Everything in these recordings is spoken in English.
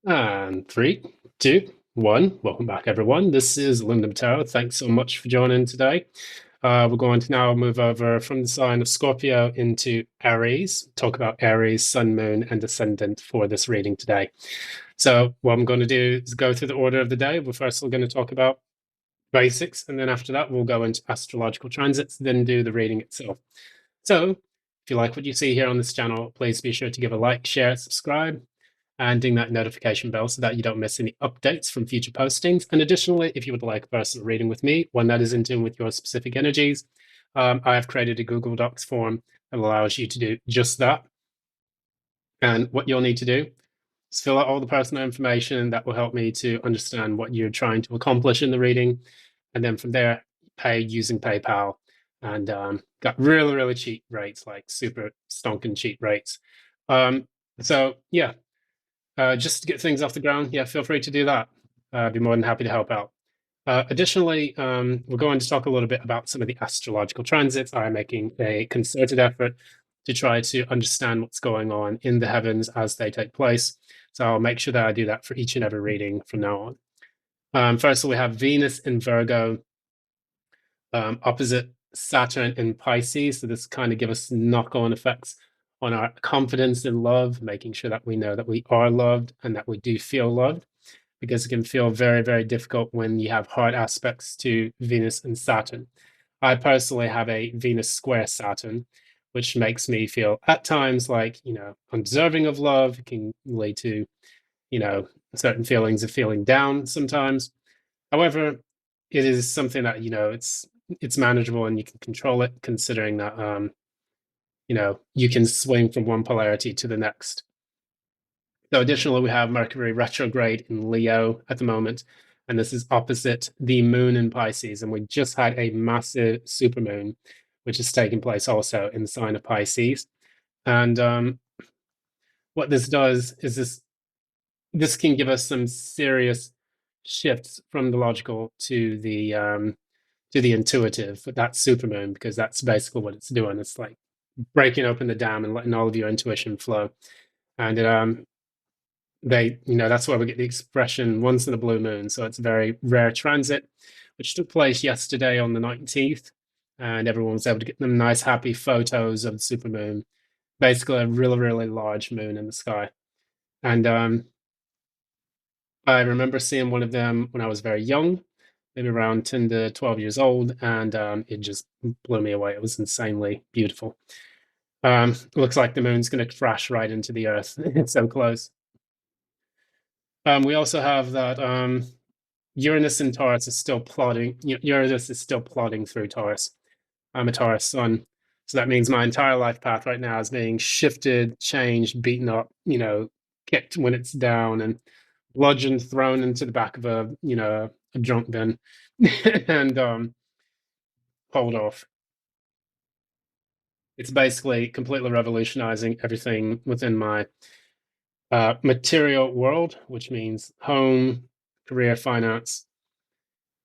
And three, two, one. Welcome back, everyone. This is Linda Mateo. Thanks so much for joining today. We're going to now move over from the sign of Scorpio into Aries, talk about Aries, Sun, Moon, and Ascendant for this reading today. So, what I'm going to do is go through the order of the day. We're first going to talk about basics, and then after that, we'll go into astrological transits, then do the reading itself. So, if you like what you see here on this channel, please be sure to give a like, share, subscribe, and ding that notification bell so that you don't miss any updates from future postings. And additionally, if you would like a personal reading with me, one that is in tune with your specific energies, I have created a Google Docs form that allows you to do just that. And what you'll need to do is fill out all the personal information that will help me to understand what you're trying to accomplish in the reading. And then from there, pay using PayPal. And got really, really cheap rates, like super stonking cheap rates. So yeah, just to get things off the ground, yeah, feel free to do that. I'd be more than happy to help out. Additionally, we're going to talk a little bit about some of the astrological transits. I'm making a concerted effort to try to understand what's going on in the heavens as they take place. So I'll make sure that I do that for each and every reading from now on. First, we have Venus in Virgo, opposite Saturn in Pisces. So this kind of gives us knock-on effects on our confidence in love, making sure that we know that we are loved and that we do feel loved, because it can feel very, very difficult when you have hard aspects to Venus and Saturn. I personally have a Venus square Saturn, which makes me feel at times like, undeserving of love. It can lead to, certain feelings of feeling down sometimes. However, it is something that, it's manageable and you can control it, considering that, you can swing from one polarity to the next. So additionally, we have Mercury retrograde in Leo at the moment, and this is opposite the moon in Pisces. And we just had a massive supermoon, which is taking place also in the sign of Pisces. And what this does is this can give us some serious shifts from the logical to the intuitive with that supermoon, because that's basically what it's doing. It's like breaking open the dam and letting all of your intuition flow. And that's where we get the expression once in a blue moon. So it's a very rare transit, which took place yesterday on the 19th. And everyone was able to get them nice, happy photos of the supermoon. Basically, a really, really large moon in the sky. And I remember seeing one of them when I was very young, maybe around 10 to 12 years old. And it just blew me away. It was insanely beautiful. It looks like the moon's going to crash right into the earth. It's so close. We also have that Uranus in Taurus is still plodding. Uranus is still plodding through Taurus. I'm a Taurus sun, so that means my entire life path right now is being shifted, changed, beaten up, kicked when it's down, and bludgeoned, thrown into the back of a junk bin, and pulled off. It's basically completely revolutionizing everything within my material world, which means home, career, finance,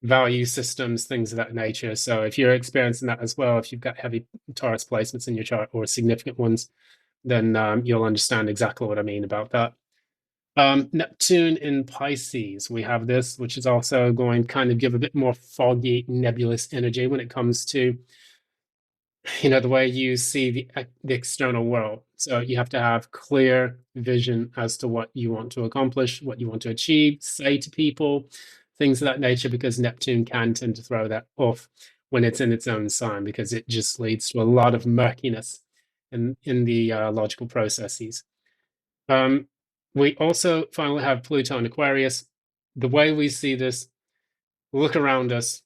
value systems, things of that nature. So if you're experiencing that as well, if you've got heavy Taurus placements in your chart or significant ones, then you'll understand exactly what I mean about that. Neptune in Pisces, we have this, which is also going to kind of give a bit more foggy, nebulous energy when it comes to the way you see the external world. So you have to have clear vision as to what you want to accomplish, what you want to achieve, say to people, things of that nature, because Neptune can tend to throw that off when it's in its own sign, because it just leads to a lot of murkiness in the logical processes. We also finally have Pluto in Aquarius. The way we see this, look around us,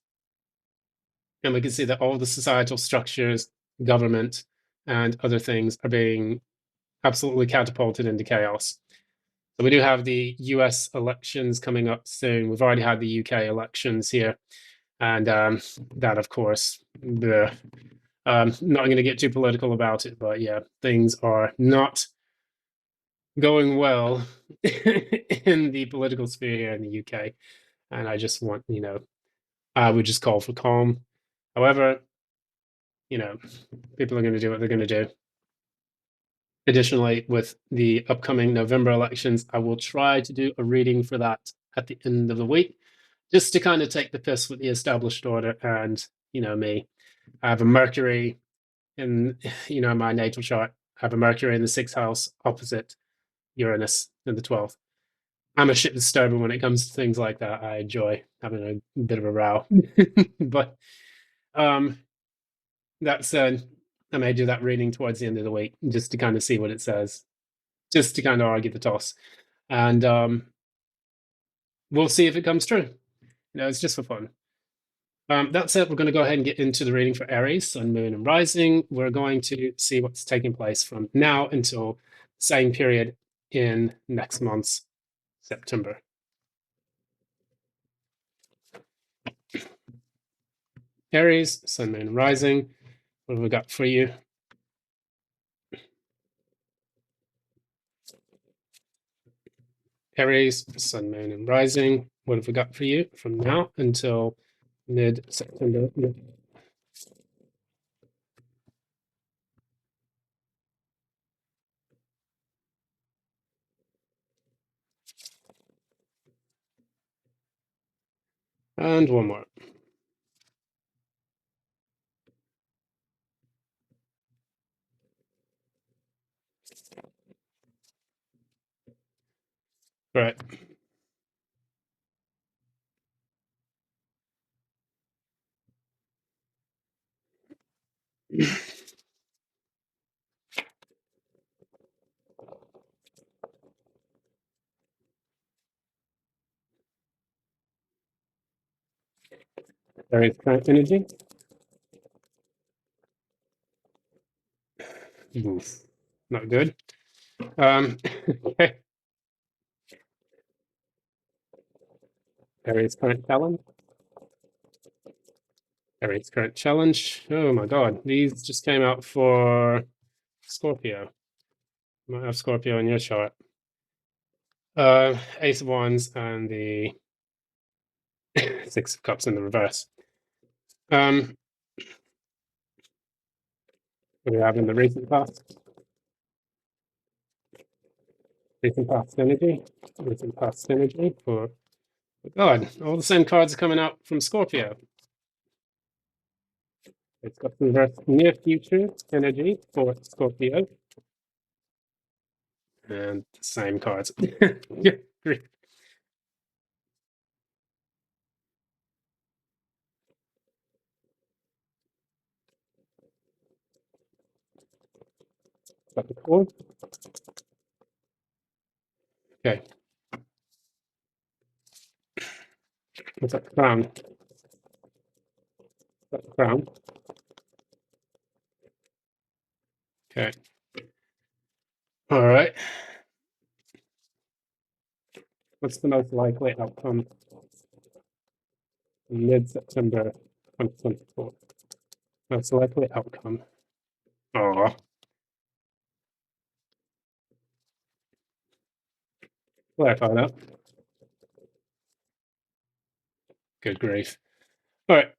and we can see that all the societal structures, government, and other things are being absolutely catapulted into chaos. So we do have the US elections coming up soon. We've already had the UK elections here. And that, of course, not going to get too political about it, but yeah, things are not going well in the political sphere here in the UK. And I just want, I would just call for calm. However, people are going to do what they're going to do. Additionally, with the upcoming November elections, I will try to do a reading for that at the end of the week, just to kind of take the piss with the established order and, me. I have a Mercury in, my natal chart. I have a Mercury in the sixth house opposite Uranus in the 12th. I'm a shit disturber when it comes to things like that. I enjoy having a bit of a row. But um, that said, I may do that reading towards the end of the week just to kind of see what it says, just to kind of argue the toss. And we'll see if it comes true. It's just for fun. That said, we're going to go ahead and get into the reading for Aries, Sun, Moon, and Rising. We're going to see what's taking place from now until the same period in next month's September. Aries, Sun, Moon, and Rising. What have we got for you? Aries, Sun, Moon, and Rising. What have we got for you from now until mid-September? And one more. Right. Aries current energy. Oof. Not good. Okay. Aries current challenge. Aries current challenge. Oh my god, these just came out for Scorpio. You might have Scorpio in your chart. Ace of Wands and the Six of Cups in the reverse. What do we have in the recent past? Recent past energy. Recent past energy for God. All the same cards are coming out from Scorpio. It's got the reverse near future energy for Scorpio. And the same cards. Yeah, great. Got the core. Okay. What's that crown? That crown. Okay. All right. What's the most likely outcome in mid-September 2024? Most likely outcome. Oh, clarify that. Good grief. All right.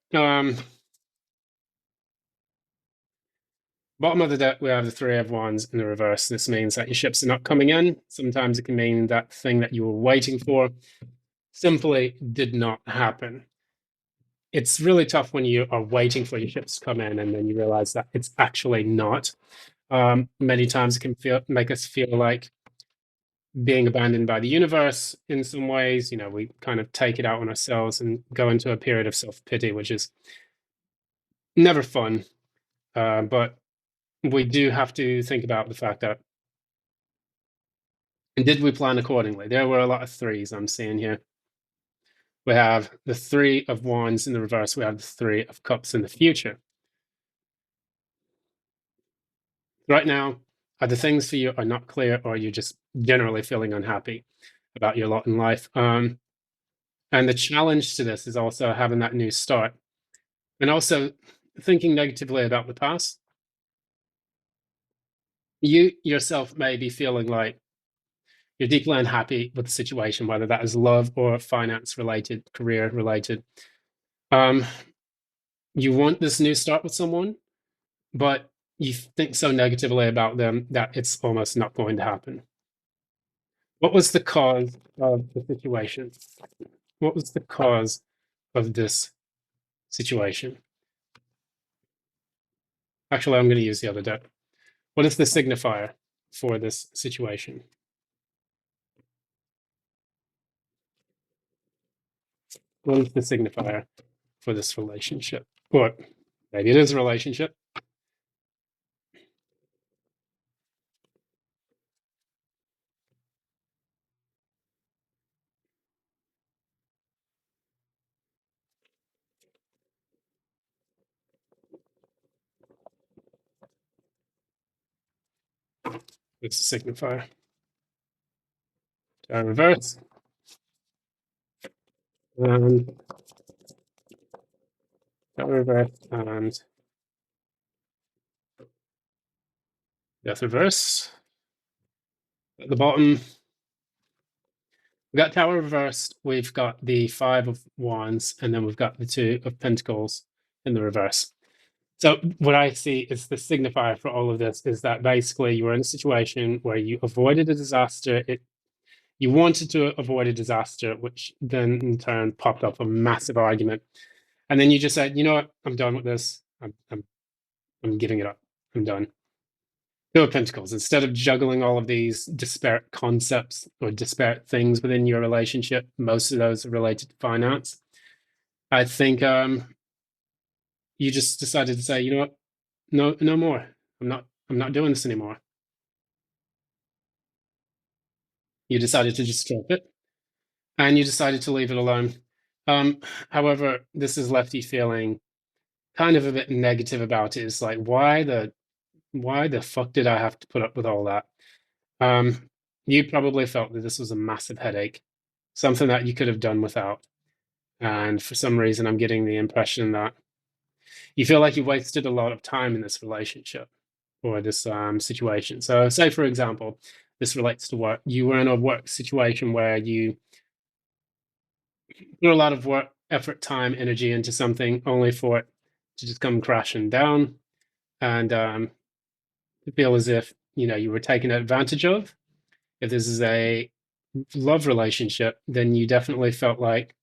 Bottom of the deck, we have the Three of Wands in the reverse. This means that your ships are not coming in. Sometimes it can mean that thing that you were waiting for simply did not happen. It's really tough when you are waiting for your ships to come in and then you realize that it's actually not. Many times it can make us feel like being abandoned by the universe in some ways. We kind of take it out on ourselves and go into a period of self-pity, which is never fun. But we do have to think about the fact that, did we plan accordingly? There were a lot of threes I'm seeing here. We have the Three of Wands in the reverse. We have the Three of Cups in the future. Right now, either things for you are not clear or you're just generally feeling unhappy about your lot in life. And the challenge to this is also having that new start and also thinking negatively about the past. You yourself may be feeling like you're deeply unhappy with the situation, whether that is love or finance related, career related. You want this new start with someone, but you think so negatively about them that it's almost not going to happen. What was the cause of the situation? What was the cause of this situation? Actually, I'm going to use the other deck. What is the signifier for this situation? What is the signifier for this relationship? Or maybe it is a relationship. It's a signifier. Reverse. And reverse and death reverse. At the bottom, we've got Tower reversed, we've got the Five of Wands, and then we've got the Two of Pentacles in the reverse. So what I see is the signifier for all of this is that basically you were in a situation where you avoided a disaster. You wanted to avoid a disaster, which then in turn popped up a massive argument. And then you just said, you know what, I'm done with this. I'm giving it up. I'm done. Two of Pentacles. Instead of juggling all of these disparate concepts or disparate things within your relationship, most of those are related to finance. I think you just decided to say, you know what, no more. I'm not doing this anymore. You decided to just drop it, and you decided to leave it alone. However, this has left you feeling kind of a bit negative about it. It's like, why the fuck did I have to put up with all that? You probably felt that this was a massive headache, something that you could have done without. And for some reason, I'm getting the impression that you feel like you wasted a lot of time in this relationship or this situation. So, say, for example, this relates to work. You were in a work situation where you put a lot of work, effort, time, energy into something only for it to just come crashing down and feel as if, you know, you were taken advantage of. If this is a love relationship, then you definitely felt like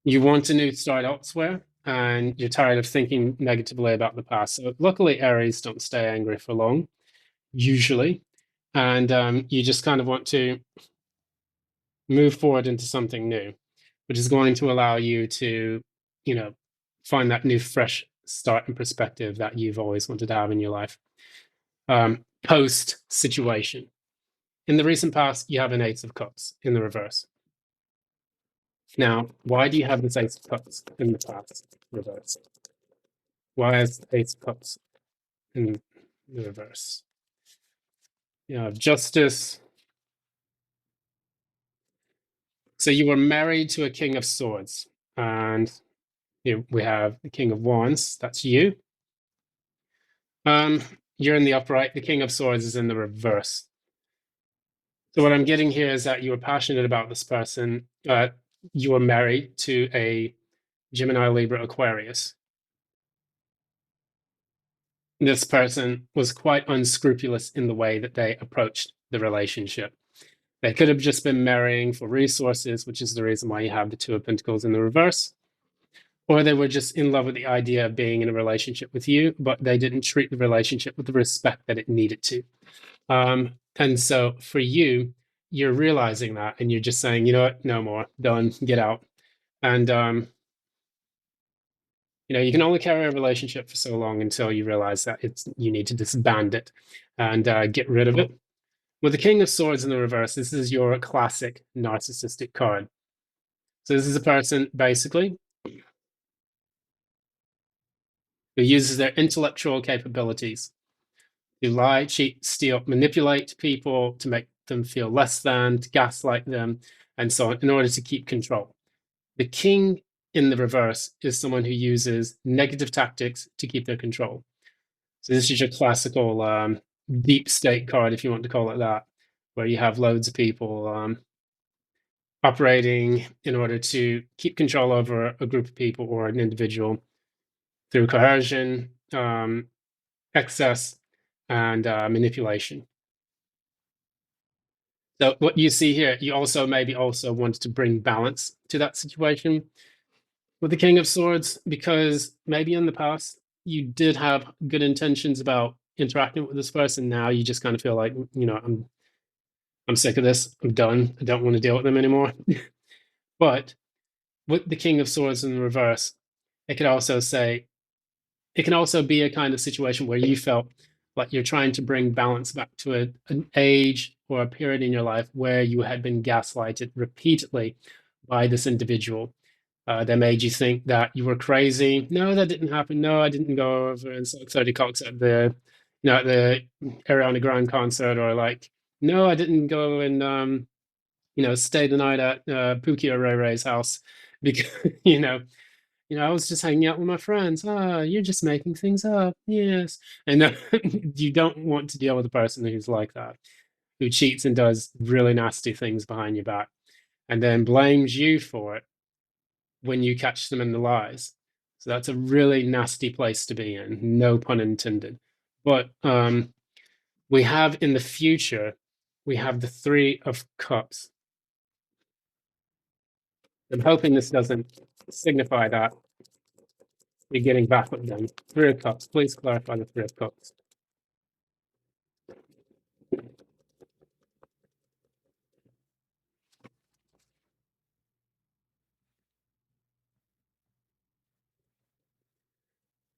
you want a new start elsewhere and you're tired of thinking negatively about the past. So luckily, Aries don't stay angry for long, usually. And you just kind of want to move forward into something new, which is going to allow you to, you know, find that new, fresh start and perspective that you've always wanted to have in your life. Post situation. In the recent past, you have an Ace of Cups in the reverse. Now, why do you have this Ace of Cups in the past reverse? Why is the Ace of Cups in the reverse? You have Justice. So you were married to a King of Swords, and we have the King of Wands. That's you. You're in the upright. The King of Swords is in the reverse. So what I'm getting here is that you were passionate about this person. You were married to a Gemini, Libra, Aquarius. This person was quite unscrupulous in the way that they approached the relationship. They could have just been marrying for resources, which is the reason why you have the Two of Pentacles in the reverse. Or they were just in love with the idea of being in a relationship with you, but they didn't treat the relationship with the respect that it needed to. And so for you, you're realizing that and you're just saying, you know what, no more, done, get out. And you know, you can only carry a relationship for so long until you realize that you need to disband it and get rid of it. With the King of Swords in the reverse, this is your classic narcissistic card. So this is a person basically who uses their intellectual capabilities to lie, cheat, steal, manipulate people to make them feel less than, to gaslight them, and so on, in order to keep control. The King in the reverse is someone who uses negative tactics to keep their control. So this is your classical deep state card, if you want to call it that, where you have loads of people operating in order to keep control over a group of people or an individual through coercion, excess, and manipulation. So what you see here, you also maybe also wanted to bring balance to that situation with the King of Swords, because maybe in the past you did have good intentions about interacting with this person. Now you just kind of feel like, I'm sick of this. I'm done. I don't want to deal with them anymore. But with the King of Swords in the reverse, it could also say it can also be a kind of situation where you felt like you're trying to bring balance back to an age or a period in your life where you had been gaslighted repeatedly by this individual. That made you think that you were crazy. No, that didn't happen. No, I didn't go over and suck 30 cocks at the Ariana Grande concert, or like, no, I didn't go and stay the night at Pookie or Ray Ray's house because I was just hanging out with my friends. Ah, you're just making things up. Yes. And you don't want to deal with a person who's like that, who cheats and does really nasty things behind your back and then blames you for it when you catch them in the lies. So that's a really nasty place to be in, no pun intended. But we have in the future, we have the Three of Cups. I'm hoping this doesn't signify that we're getting back with them. Three of Cups. Please clarify the Three of Cups.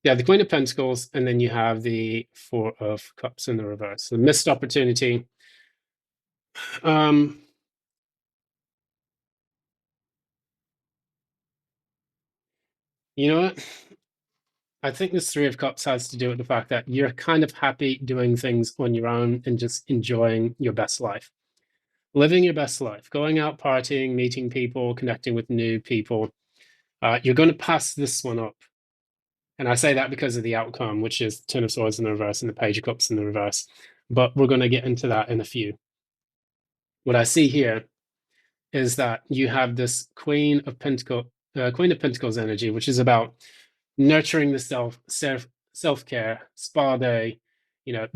Yeah, the Queen of Pentacles, and then you have the Four of Cups in the reverse. The missed opportunity. Um, you know what? I think this Three of Cups has to do with the fact that you're kind of happy doing things on your own and just enjoying your best life, living your best life, going out partying, meeting people, connecting with new people. You're going to pass this one up. And I say that because of the outcome, which is Ten of Swords in the reverse and the Page of Cups in the reverse. But we're going to get into that in a few. What I see here is that you have this Queen of Pentacles energy, which is about nurturing the self-care, spa day,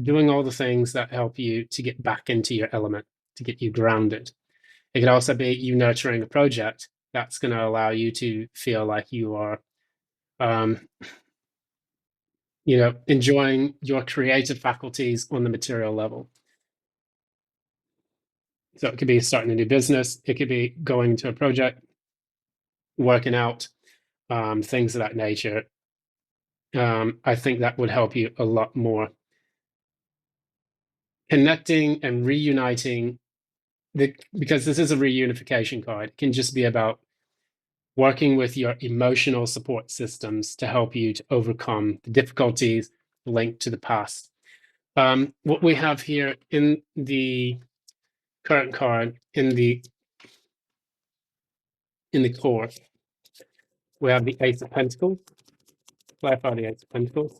doing all the things that help you to get back into your element, to get you grounded. It could also be you nurturing a project that's going to allow you to feel like you are, um, enjoying your creative faculties on the material level. So it could be starting a new business. It could be going to a project, working out, things of that nature. I think that would help you a lot more. Connecting and reuniting, because this is a reunification card, it can just be about working with your emotional support systems to help you to overcome the difficulties linked to the past. What we have here in the current card, in the core, we have the Ace of Pentacles. Clarify the Ace of Pentacles.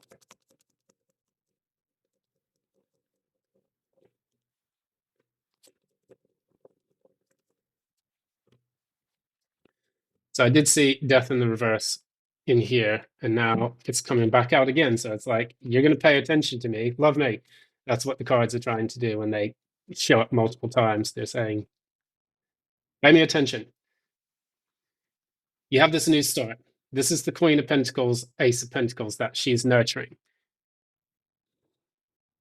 So I did see Death in the reverse in here, and now it's coming back out again. So it's like, you're going to pay attention to me, love me. That's what the cards are trying to do when they show up multiple times. They're saying, pay me attention. You have this new start. This is the Queen of Pentacles, Ace of Pentacles that she's nurturing.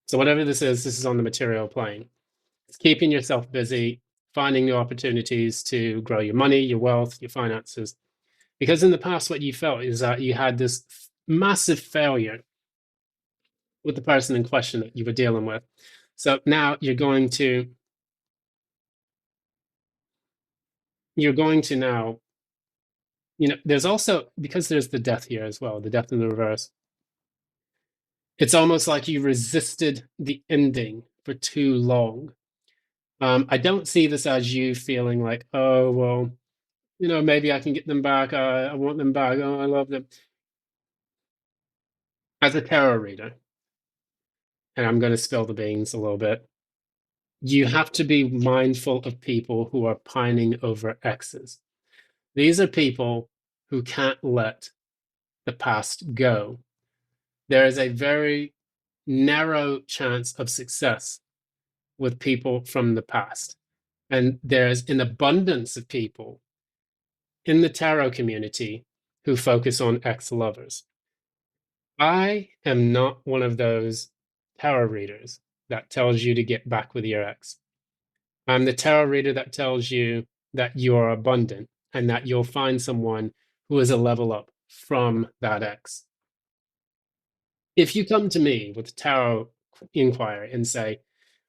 So whatever this is on the material plane. It's keeping yourself busy, finding new opportunities to grow your money, your wealth, your finances. Because in the past, what you felt is that you had this massive failure with the person in question that you were dealing with. So now you're going to now, there's also, because there's the death here as well, the death in the reverse. It's almost like you resisted the ending for too long. I don't see this as you feeling like, oh, well, maybe I can get them back. I want them back. Oh, I love them. As a tarot reader, and I'm going to spill the beans a little bit, you have to be mindful of people who are pining over exes. These are people who can't let the past go. There is a very narrow chance of success with people from the past. And there's an abundance of people in the tarot community who focus on ex-lovers. I am not one of those tarot readers that tells you to get back with your ex. I'm the tarot reader that tells you that you are abundant and that you'll find someone who is a level up from that ex. If you come to me with a tarot inquiry and say,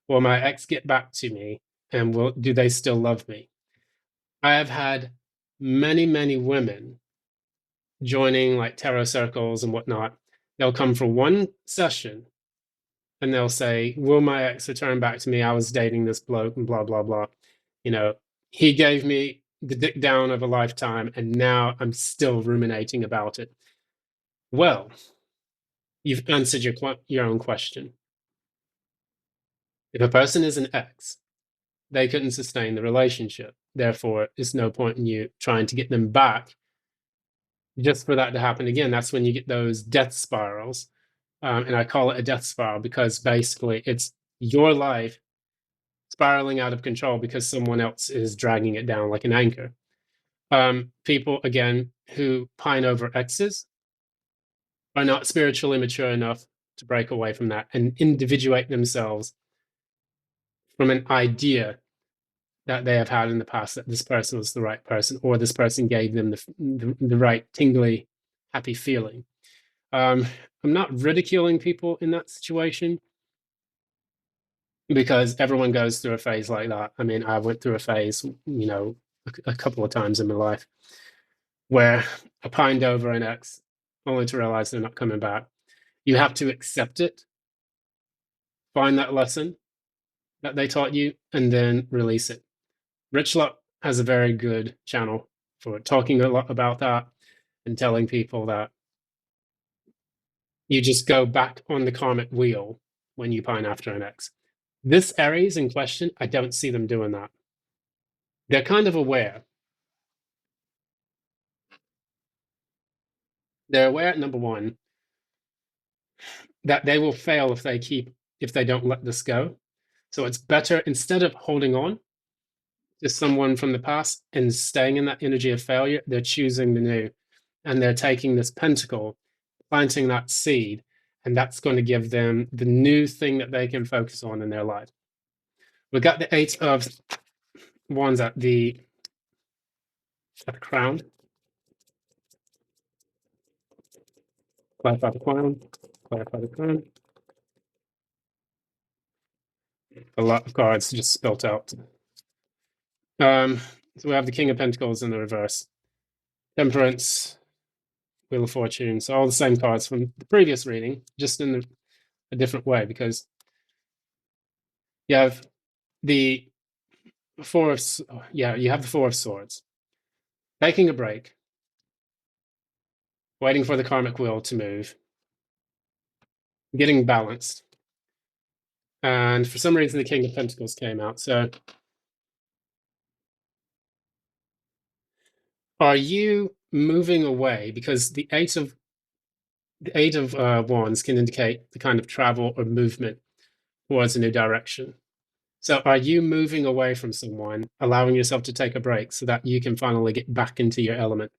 will my ex get back to me and do they still love me? I have had many, many women joining like tarot circles and whatnot. They'll come for one session and they'll say, will my ex return back to me? I was dating this bloke and blah, blah, blah. You know, he gave me the dick down of a lifetime and now I'm still ruminating about it. Well, you've answered your own question. If a person is an ex, they couldn't sustain the relationship. Therefore, there's no point in you trying to get them back just for that to happen again. That's when you get those death spirals. And I call it a death spiral because basically it's your life spiraling out of control because someone else is dragging it down like an anchor. People, again, who pine over exes are not spiritually mature enough to break away from that and individuate themselves from an idea that they have had in the past that this person was the right person or this person gave them the right tingly, happy feeling. I'm not ridiculing people in that situation because everyone goes through a phase like that. I mean, I went through a phase, you know, a couple of times in my life where I pined over an ex only to realize they're not coming back. You have to accept it, find that lesson that they taught you, and then release it. Rich Luck has a very good channel for talking a lot about that and telling people that you just go back on the karmic wheel when you pine after an ex. This Aries in question, I don't see them doing that. They're kind of aware. They're aware, number one, that they will fail if they don't let this go. So it's better, instead of holding on to someone from the past and staying in that energy of failure, they're choosing the new. And they're taking this pentacle, planting that seed, and that's going to give them the new thing that they can focus on in their life. We've got the Eight of Wands at the crown. Clarify the crown. Clarify the crown. A lot of cards just spelt out. So we have the King of Pentacles in the reverse. Temperance, Wheel of Fortune. So all the same cards from the previous reading, just in a different way, because you have the you have the Four of Swords. Taking a break, waiting for the karmic wheel to move, getting balanced. And for some reason, the King of Pentacles came out. So are you moving away? Because the Eight of Wands can indicate the kind of travel or movement towards a new direction. So are you moving away from someone, allowing yourself to take a break so that you can finally get back into your element?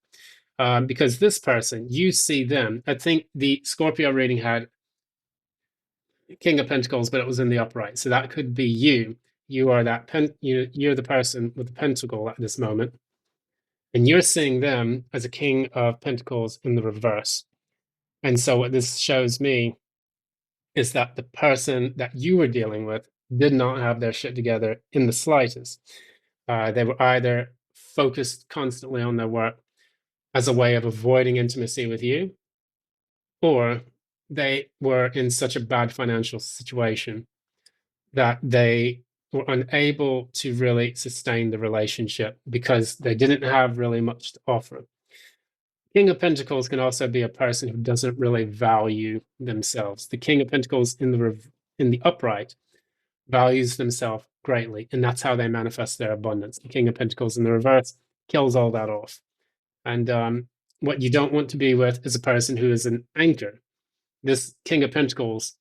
Because this person, you see them. I think the Scorpio reading had King of Pentacles, but it was in the upright. So that could be you. You are that you're the person with the pentacle at this moment. And you're seeing them as a King of Pentacles in the reverse. And so what this shows me is that the person that you were dealing with did not have their shit together in the slightest. They were either focused constantly on their work as a way of avoiding intimacy with you, or they were in such a bad financial situation that they were unable to really sustain the relationship because they didn't have really much to offer. King of Pentacles can also be a person who doesn't really value themselves. The King of Pentacles in the upright values themselves greatly, and that's how they manifest their abundance. The King of Pentacles in the reverse kills all that off. And What you don't want to be with is a person who is an anchor. This King of Pentacles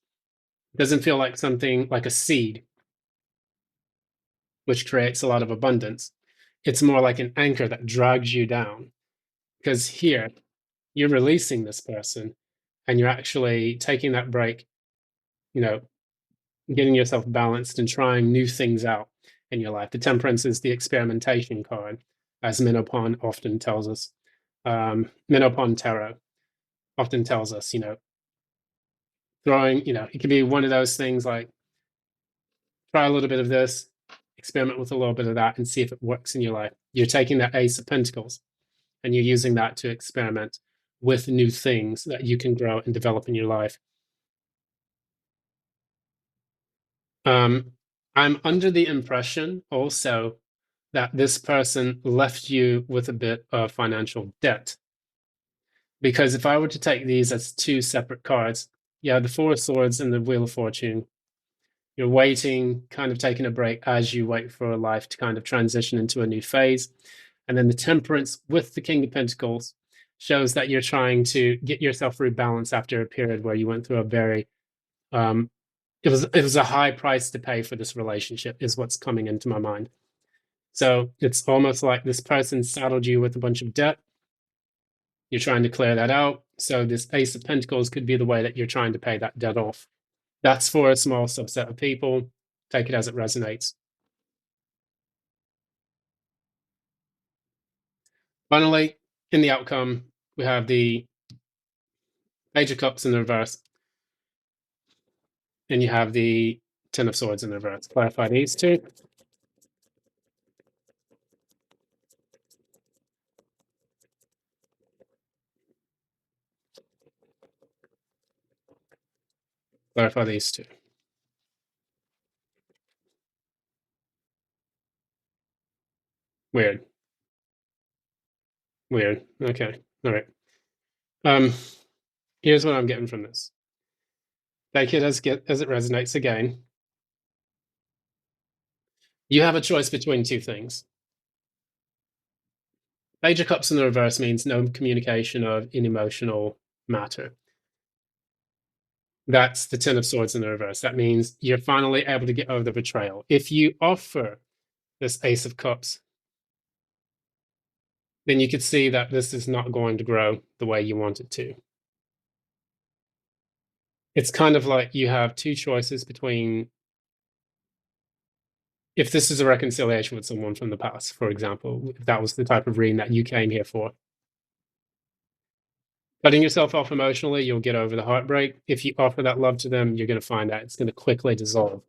doesn't feel like something like a seed, which creates a lot of abundance. It's more like an anchor that drags you down. Because here, you're releasing this person and you're actually taking that break, you know, getting yourself balanced and trying new things out in your life. The Temperance is the experimentation card, as Minopon often tells us. Minopon Tarot often tells us, throwing, it can be one of those things like try a little bit of this, experiment with a little bit of that, and see if it works in your life. You're taking that Ace of Pentacles and you're using that to experiment with new things that you can grow and develop in your life. I'm under the impression also that this person left you with a bit of financial debt. Because if I were to take these as two separate cards, yeah, the Four of Swords and the Wheel of Fortune, you're waiting, kind of taking a break as you wait for life to kind of transition into a new phase. And then the Temperance with the King of Pentacles shows that you're trying to get yourself rebalanced after a period where you went through a very it was a high price to pay for this relationship, is what's coming into my mind. So it's almost like this person saddled you with a bunch of debt. You're trying to clear that out. So this Ace of Pentacles could be the way that you're trying to pay that debt off. That's for a small subset of people. Take it as it resonates. Finally, in the outcome, we have the Page of Cups in the reverse, and you have the Ten of Swords in the reverse. Clarify these two. Clarify these two. Weird. Weird. Okay. All right. Um, here's what I'm getting from this. Take it as it resonates again. You have a choice between two things. Page of Cups in the reverse means no communication of an emotional matter. That's the Ten of Swords in the reverse. That means you're finally able to get over the betrayal. If you offer this Ace of Cups, then you could see that this is not going to grow the way you want it to. It's kind of like you have two choices between, if this is a reconciliation with someone from the past, for example, if that was the type of reading that you came here for. Cutting yourself off emotionally, you'll get over the heartbreak. If you offer that love to them, you're going to find out it's going to quickly dissolve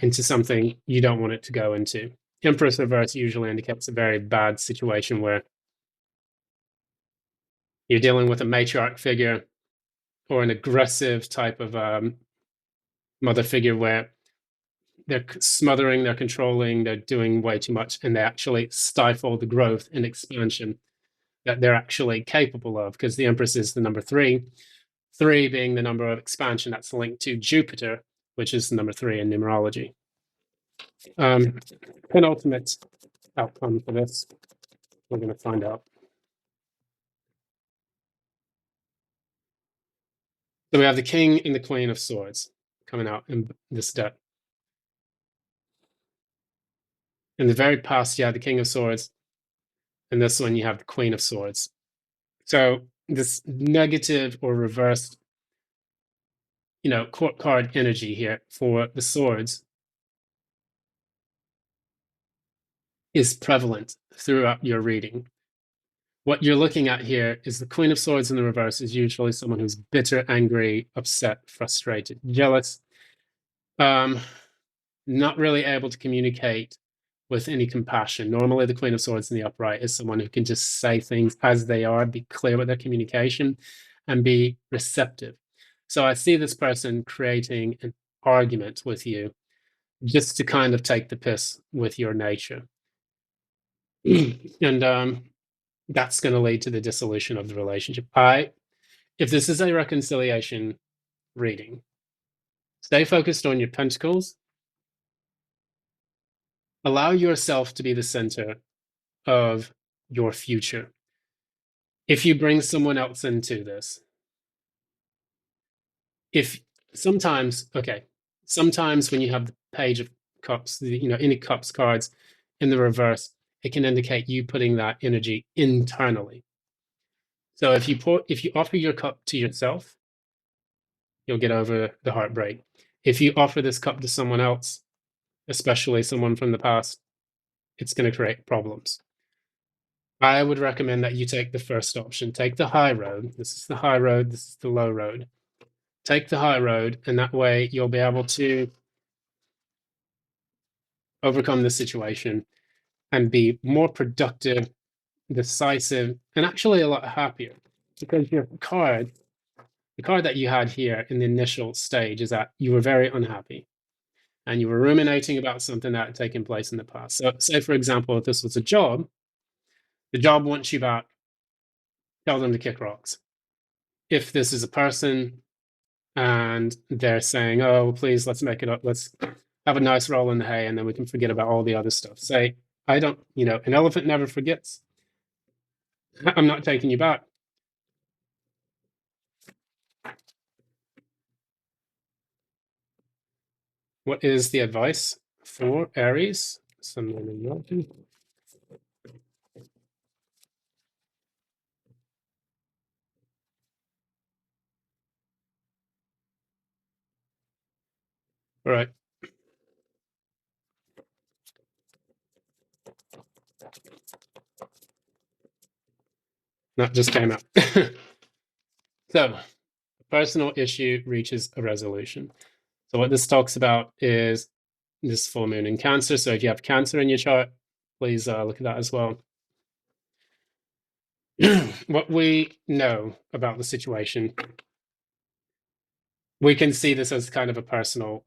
into something you don't want it to go into. Empress reverse usually indicates a very bad situation where you're dealing with a matriarch figure or an aggressive type of mother figure where they're smothering, they're controlling, they're doing way too much, and they actually stifle the growth and expansion that they're actually capable of, because the Empress is the number 3, 3 being the number of expansion that's linked to Jupiter, which is the number 3 in numerology. Penultimate outcome for this, we're going to find out. So we have the King and the Queen of Swords coming out in this deck. In the very past, you had the King of Swords, and this one you have the Queen of Swords. So this negative or reversed, court card energy here for the swords is prevalent throughout your reading. What you're looking at here is the Queen of Swords in the reverse is usually someone who's bitter, angry, upset, frustrated, jealous, not really able to communicate with any compassion. Normally, the Queen of Swords in the upright is someone who can just say things as they are, be clear with their communication, and be receptive. So I see this person creating an argument with you just to kind of take the piss with your nature. And that's going to lead to the dissolution of the relationship. If this is a reconciliation reading, stay focused on your pentacles. Allow yourself to be the center of your future. If you bring someone else into this, if sometimes, okay, sometimes when you have the page of cups, any cups cards in the reverse, it can indicate you putting that energy internally. So if you offer your cup to yourself, you'll get over the heartbreak. If you offer this cup to someone else, especially someone from the past, it's going to create problems. I would recommend that you take the first option. Take the high road. This is the high road. This is the low road. Take the high road, and that way you'll be able to overcome the situation and be more productive, decisive, and actually a lot happier. Because your card, the card that you had here in the initial stage, is that you were very unhappy and you were ruminating about something that had taken place in the past. So, say, for example, if this was a job, the job wants you back, tell them to kick rocks. If this is a person and they're saying, oh, well, please, let's make it up, let's have a nice roll in the hay, and then we can forget about all the other stuff. Say, I don't, an elephant never forgets. I'm not taking you back. What is the advice for Aries? All right. That just came out. So, personal issue reaches a resolution. So, what this talks about is this full moon in Cancer. So, if you have Cancer in your chart, please look at that as well. What we know about the situation, we can see this as kind of a personal,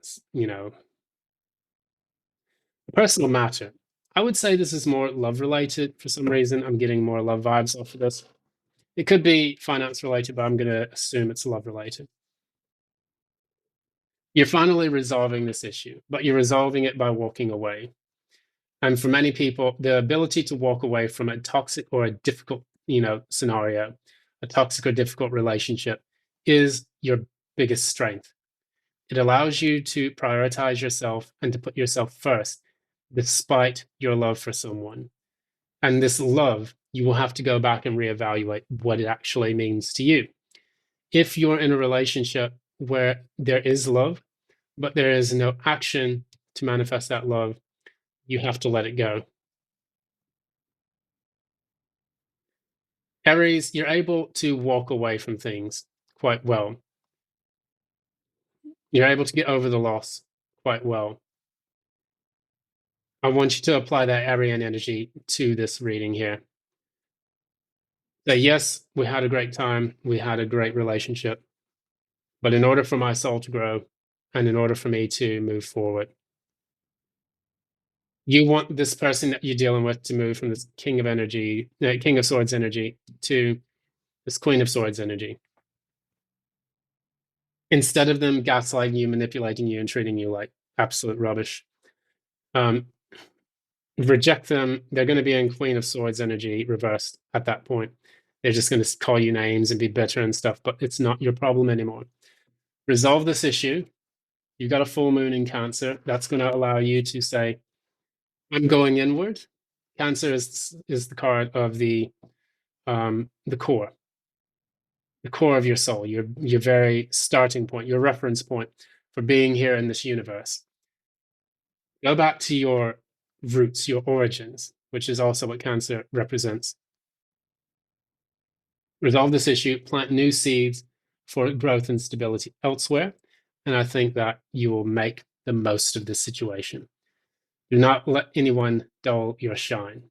personal matter. I would say this is more love related for some reason. I'm getting more love vibes off of this. It could be finance related, but I'm going to assume it's love related. You're finally resolving this issue, but you're resolving it by walking away. And for many people, the ability to walk away from a toxic or a difficult, scenario, a toxic or difficult relationship, is your biggest strength. It allows you to prioritize yourself and to put yourself first, despite your love for someone. And this love, you will have to go back and reevaluate what it actually means to you. If you're in a relationship where there is love, but there is no action to manifest that love, you have to let it go. Aries, you're able to walk away from things quite well. You're able to get over the loss quite well. I want you to apply that Arian energy to this reading here. Say, yes, we had a great time. We had a great relationship. But in order for my soul to grow and in order for me to move forward, you want this person that you're dealing with to move from this King of Swords energy to this Queen of Swords energy. Instead of them gaslighting you, manipulating you, and treating you like absolute rubbish, reject them. They're going to be in Queen of Swords energy reversed at that point. They're just going to call you names and be bitter and stuff, but it's not your problem anymore. Resolve this issue. You've got a full moon in Cancer. That's going to allow you to say, I'm going inward. Cancer is the card of the core, the core of your soul, your very starting point, your reference point for being here in this universe. Go back to your roots, your origins, which is also what Cancer represents. Resolve this issue, plant new seeds for growth and stability elsewhere, and I think that you will make the most of this situation. Do not let anyone dull your shine.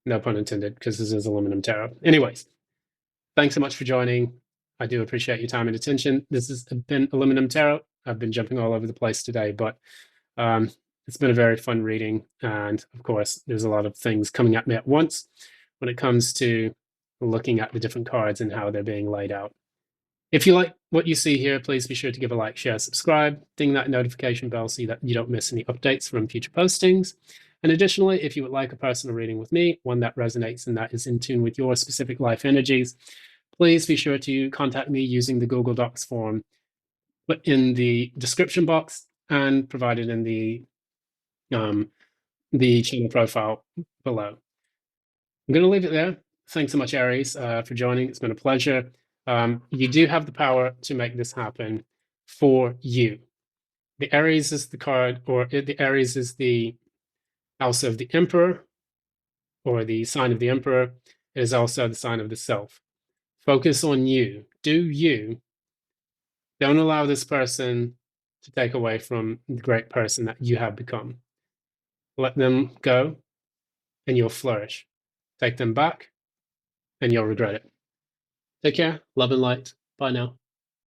No pun intended, because this is aluminum tarot. Anyways, thanks so much for joining. I do appreciate your time and attention. This has been Aluminum Tarot. I've been jumping all over the place today, but it's been a very fun reading. And of course, there's a lot of things coming at me at once when it comes to looking at the different cards and how they're being laid out. If you like what you see here, please be sure to give a like, share, subscribe, ding that notification bell so that you don't miss any updates from future postings. And additionally, if you would like a personal reading with me, one that resonates and that is in tune with your specific life energies, please be sure to contact me using the Google Docs form put in the description box and provided in the channel profile below. I'm going to leave it there. Thanks so much, Aries, for joining. It's been a pleasure. You do have the power to make this happen for you. The Aries is the card, or the Aries is the house of the Emperor, or the sign of the Emperor. It is also the sign of the Self. Focus on you. Do you. Don't allow this person to take away from the great person that you have become. Let them go, and you'll flourish. Take them back, and you'll regret it. Take care. Love and light. Bye now.